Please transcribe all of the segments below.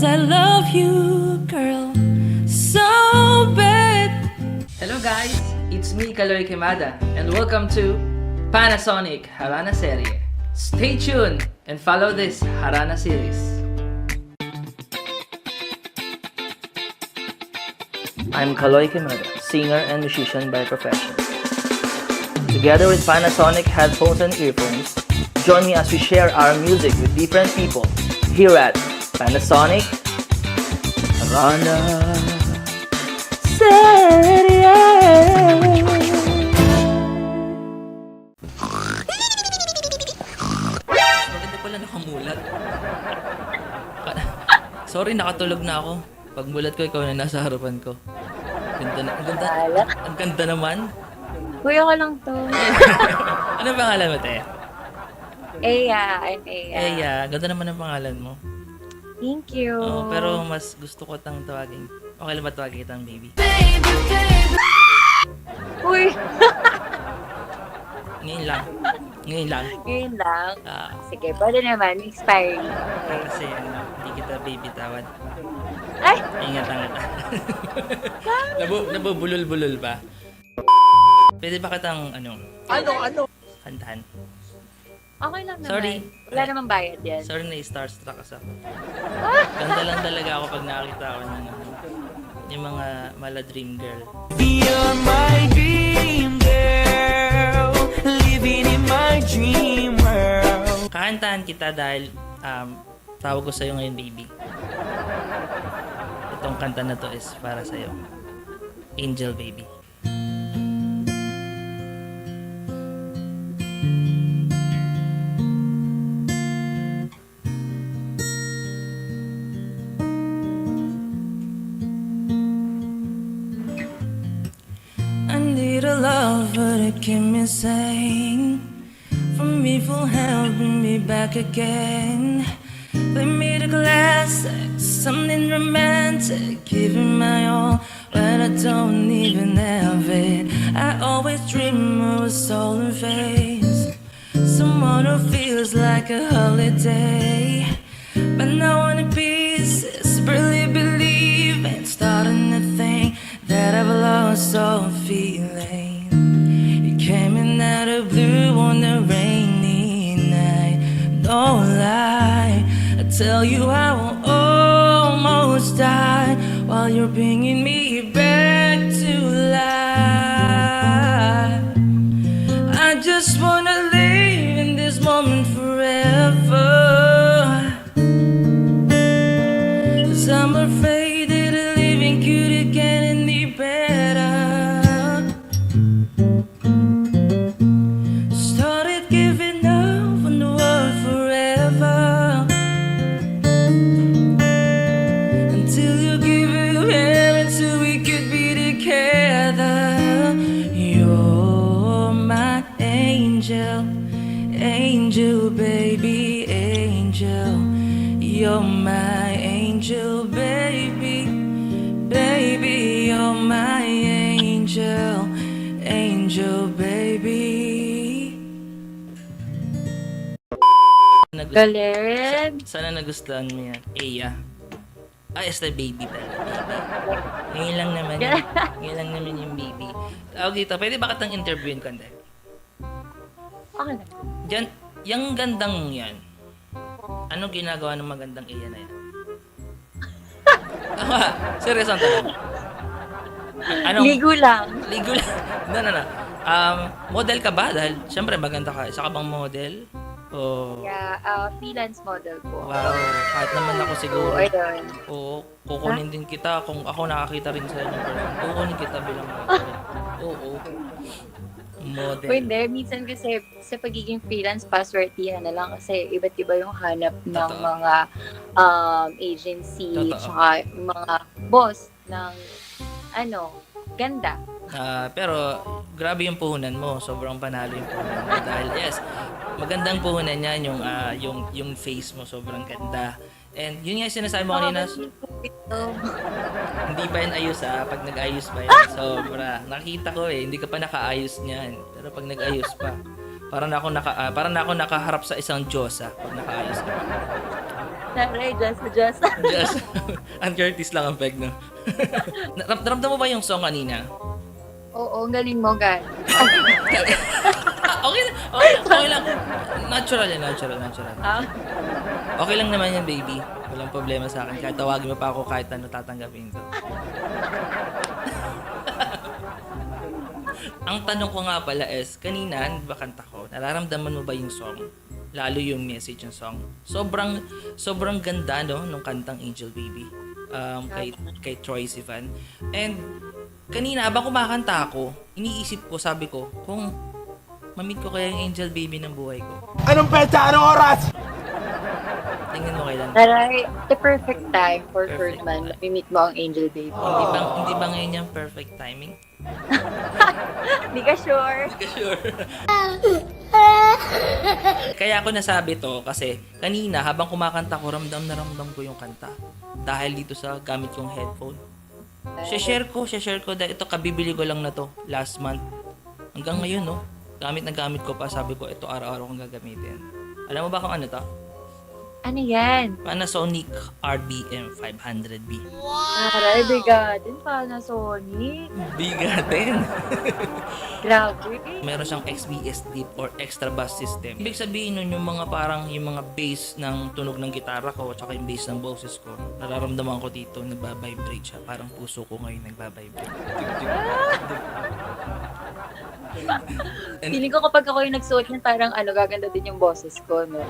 I love you, girl, so bad. Hello guys, it's me Kaloy Quemada and welcome to Panasonic Harana Serie. Stay tuned and follow this Harana series. I'm Kaloy Quemada, singer and musician by profession. Together with Panasonic headphones and earphones, join me as we share our music with different people here at Panasonic Harana Serie. Maganda pala nakamulat. Sorry, nakatulog na ako. Pagmulat ko, ikaw na nasa harapan ko. Ang ganda naman. Kuya ko lang to. Ano pangalan mo, te? Eya, I'm Eya. Eya, ganda naman ang pangalan mo. Thank you. Oo, pero mas gusto ko tang tawagin. Okay lang ba tawagin kitang baby? Uy, Ngayon lang. Ngayon lang. ngayon lang. Ah, Sige, pwede naman. Expiring. kasi hindi kita baby tawad. Ay! Ingat lang kita. Nabubulol-bulol ba? Pwede ba kitang ano? Kantahan? Okay lang naman. Sorry. Wala namang bayad yan. Sorry na starstruck ako. Ganda lang talaga ako pag nakakita ko ng yung mga mala dream girl. You're my dream girl, living in my dream world. Kakantahan kita dahil tawag ko sa'yo ngayon, baby. Itong kanta na to is para sa'yo. Angel, baby. I need a lover to keep me sane, from evil help bring me back again. They made a classic, something romantic, giving my all when I don't even have it. I always dream of a stolen face, someone who feels like a holiday. But now I'm in pieces, barely believe it, starting to think that I've lost all feeling. You came in out of blue on a rainy night, no lie. I tell you I will almost die while you're bringing me back to life. I just wanna live in this moment forever, 'cause I'm afraid that a living could get any better. Started giving up on the world forever, until you give it away, until we could be together. You're my angel, angel, baby, angel. You're my angel, baby, baby. You're my angel, angel, baby. Galing. Sana nagustuhan mo yan. Eya. Este baby pala. Baby. Ngayon lang naman yun. Ngayon lang naman yung baby. Tawag dito, pwede ba kitang interviewin ko? Hindi. Okay na. Diyan, yung gandang mong yan, ano ginagawa ng magandang Eya na yan? Seryoso ang tanong. Anong, Ligo lang. Ligo lang. No. Model ka ba? Dahil, syempre, maganda ka. Isa ka bang model? O, Yeah, freelance model po. wow, kahit naman ako siguro. Ayun. Oo, kukunin din kita kung ako nakakita rin sa inyo person. Kukunin kita bilang model. Oo. Model. O hindi, minsan kasi sa pagiging freelance, paswertihan na lang kasi iba't iba yung hanap ng Totoo. mga agency, Totoo. tsaka mga boss ng ganda. Pero grabe yung puhunan mo. Sobrang panalo yung puhunan mo. Dahil yes, magandang puhunan yan yung face mo. Sobrang ganda. And yun nga yung sinasabi mo kanina, hindi pa yan ayos pag nag-ayos pa yan. Sobra. Nakita ko hindi ka pa nakaayos niyan. Pero pag nag-ayos pa, parang na ako nakaharap sa isang Diyosa pag nakaayos ka pa. Taray, just. Just, Ann Curtis lang ang peg, no? Naramdam mo ba yung song kanina? Oo, ang galing mo, gan. Okay lang. Natural. Okay lang naman yan, baby. Walang problema sa akin. Kahit tawagin mo pa ako, kahit ano, tatanggapin ko. Ang tanong ko nga pala is, kanina, ba kanta ko, nararamdaman mo ba yung song? Lalo yung message ng song. Sobrang ganda, no, nung kantang Angel Baby. Kay Troye Sivan. And, kanina, habang kumakanta ako, iniisip ko, sabi ko, kung mamit ko kaya yung Angel Baby ng buhay ko. Anong petsa? Anong oras? Tingin mo kailan? Taray, the perfect time for Perfect Ferdman. Mimit mo ang Angel Baby. Hindi ba ngayon yung perfect timing? Hindi ka sure. Sure. Kaya ako nasabi to kasi kanina habang kumakanta ko, ramdam na ramdam ko yung kanta. Dahil dito sa gamit kong headphone. Share ko dahil ito kabibili ko lang na to last month. Hanggang ngayon, no? Gamit na gamit ko pa. Sabi ko, ito araw-araw kong gagamitin. Alam mo ba kung ano to? Ano yan? Panasonic RBM 500B. Taray, bigatin pa na Sony. Bigatin. Grabe. Meron siyang XBS Deep or Extra Bass System. Ibig sabihin nun yung mga parang yung mga bass ng tunog ng gitara ko at saka yung bass ng boses ko. Nararamdaman ko dito, nagbabibrate siya. Parang puso ko ngayon nagbabibrate. Feeling ko kapag ako yung nagsuot niyan, parang gaganda din yung boses ko, no?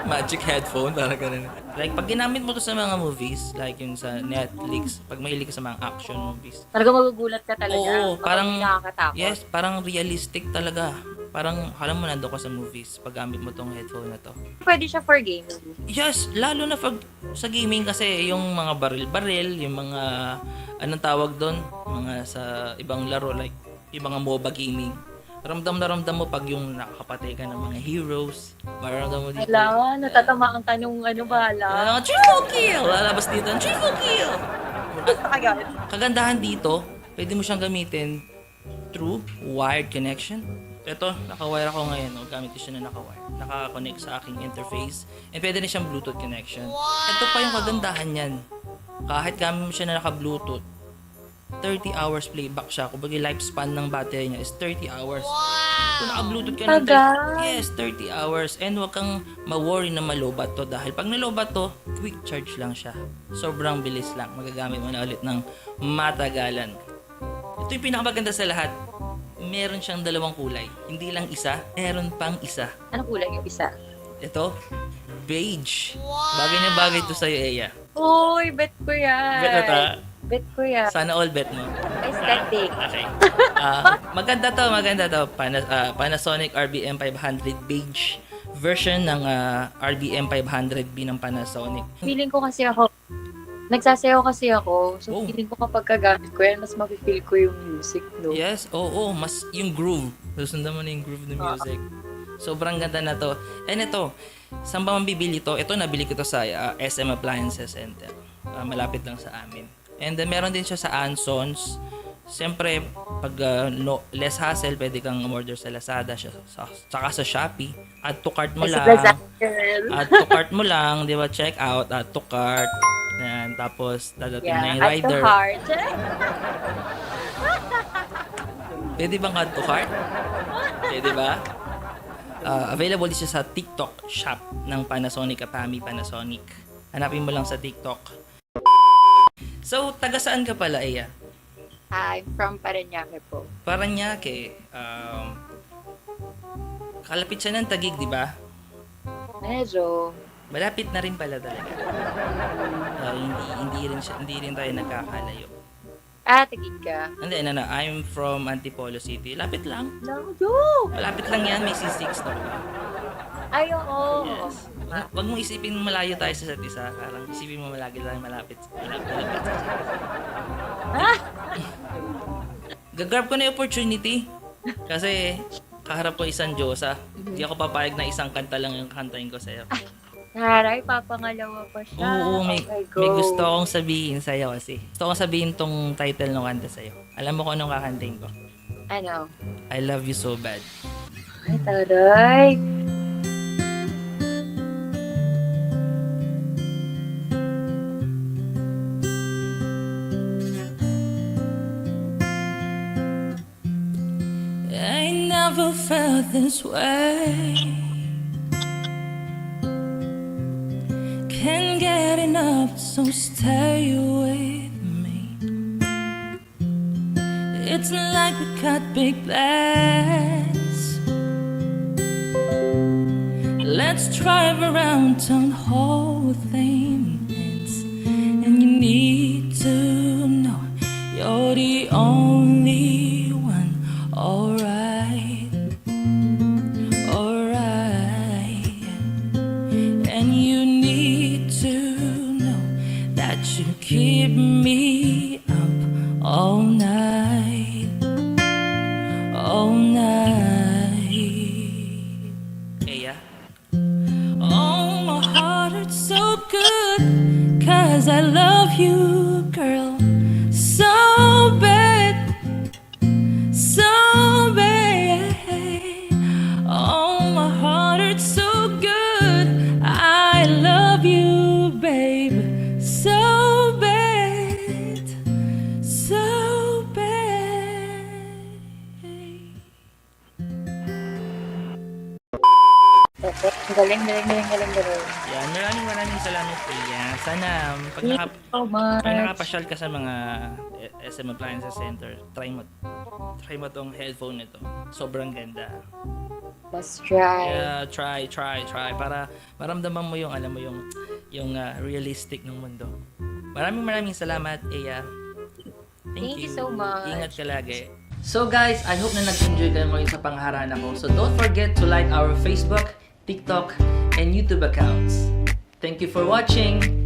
Magic headphone, parang ganun. Like, pag ginamit mo to sa mga movies, like yung sa Netflix, pag mahilig ka sa mga action movies. Talaga magugulat ka talaga. Oo, Kapag parang, hindi nakakatakot. yes, parang realistic talaga. Parang, alam mo, nando ka sa movies pag gamit mo tong headphone na to. Pwede siya for gaming. Yes, lalo na pag sa gaming kasi yung mga baril-baril, yung mga, anong tawag doon? Mga sa ibang laro, like, yung mga MOBA gaming. Ramdam na ramdam mo pag yung nakakapatay ka ng mga heroes. Maramdam mo dito. Hala, natatamaan ka nung bahala. Triple kill! Lalabas dito, triple kill! Agad. Kagandahan dito, pwede mo siyang gamitin through wired connection. Ito, naka-wire ako ngayon. No? Gamit ko siya na naka-wire. Naka-connect sa aking interface. And pwede rin siyang Bluetooth connection. Ito pa yung kagandahan niyan. Kahit gamit mo siya na naka-Bluetooth, 30 hours playback siya. Kung bagay lifespan ng battery niya is 30 hours. Kung naka-Bluetooth ka ng yes, 30 hours. And huwag kang ma-worry na malobat to. Dahil pag nalobat to, quick charge lang siya. Sobrang bilis lang. Magagamit mo na ulit ng matagalan. Ito yung pinakamaganda sa lahat. Meron siyang dalawang kulay. Hindi lang isa, meron pang isa. Anong kulay yung isa? Ito, beige. Bagay na bagay to sa'yo, Eya. Uy, bet ko yan. Bet mo ta? Bet ko yan. Sana all bet mo. Aesthetic. Okay. Maganda to. Panasonic RBM 500 beige version ng RBM 500B ng Panasonic. Feeling ko kasi ako, nagsasayaw kasi ako. So, Oh. feeling ko kapag kagamit ko yan, mas mapipil ko yung music, no? Yes, oo, mas yung groove. Susundan mo na yung groove ng music. Sobrang ganda na to. And ito, saan ba mabibili to? Ito, nabili ko to sa SM Appliances Center. Malapit lang sa amin. And then, meron din siya sa Ansons. Siyempre, pag less hassle, pwede kang order sa Lazada, saka sa Shopee. Add to cart mo Kasi lang. Lazada girl. Add to cart mo lang, di ba? Check out, add to cart. Yan, tapos dadating na yung Yeah, at rider. the heart. Pwede bang add to cart? Pwede ba? Available din siya sa TikTok shop ng Panasonic Apami Panasonic. Hanapin mo lang sa TikTok. So, taga saan ka pala, Eya? I'm from Parañaque po. Paranaque. Kalapit siya ng Taguig, di ba? Medyo. Malapit na rin pala talaga. Hindi rin tayo nagkakalayo. Tigid ka. Hindi, I'm from Antipolo City. Lapit lang. No. Malapit lang yan, may C6 na ba? Ay, oo. Yes. Wag mong isipin malayo tayo sa isa't isa. Parang isipin mo malagi tayo malapit sa isa't isa. Gagrab ko na yung opportunity. Kasi kaharap ko isang Diyosa. Hindi ako papayag na isang kanta lang yung kantahin ko sa'yo. Haray, papangalawa pa siya. Oo, may Okay, go. gusto akong sabihin sa'yo kasi. Gusto akong sabihin tong title ng kanta sa'yo. Alam mo kung anong kakantahin ko? Ano? I love you so bad. Ay, taray. never felt this way. Can't get enough, so stay with me. It's like we got big plans. Let's drive around town, whole things. And you need to know you're the only one. Alright, alright. And you need to know that you keep me up all night, all night. Eya? Oh, my heart hurts so good, 'cause I love you, girl, so bad, so bad. Oh, my heart hurts so good, I love you, babe, so bad, so bad. Galing. Yan, maraming salamat Eya. Sana pag, Thank you so much. pag nakapasyal ka sa mga SM Appliances Center, try mo tong headphone nito. Sobrang ganda. Must try. Yeah, try para maramdaman mo yung alam mo yung realistic ng mundo. Maraming salamat, Eya. Thank you so much. Ingat ka lagi. So guys, I hope na nag-enjoy kayo ngayon sa pangharana ko. So don't forget to like our Facebook, TikTok, and YouTube accounts. Thank you for watching.